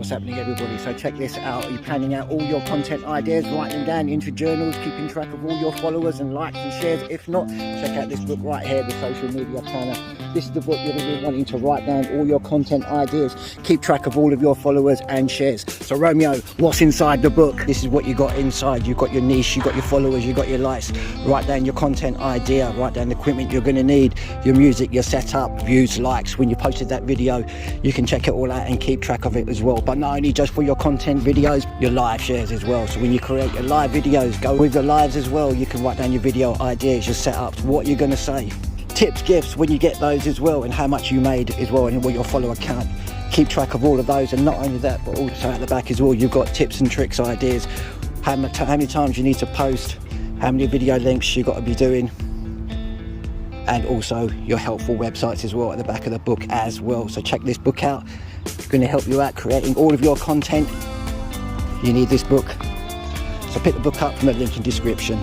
What's happening, everybody? So check this out. You're planning out all your content ideas, writing them down into journals, keeping track of all your followers and likes and shares. If not, check out this book right here, the Social Media Planner. This is the book you're going to be wanting to write down all your content ideas, keep track of all of your followers and shares. So Romeo, what's inside the book? This is what you got inside. You've got your niche, you've got your followers, you've got your likes. Write down your content idea, write down the equipment you're going to need, your music, your setup, views, likes. When you posted that video, you can check it all out and keep track of it as well. But not only just for your content videos, your live shares as well. So when you create your live videos, go with the lives as well. You can write down your video ideas, your setups, what you're going to say. Tips, gifts, when you get those as well, and how much you made as well, and what your follower count. Keep track of all of those, and not only that, but also at the back as well, you've got tips and tricks, ideas, how many times you need to post, how many video lengths you've got to be doing, and also your helpful websites as well at the back of the book as well. So check this book out. It's going to help you out creating all of your content. You need this book. So pick the book up from the link in description.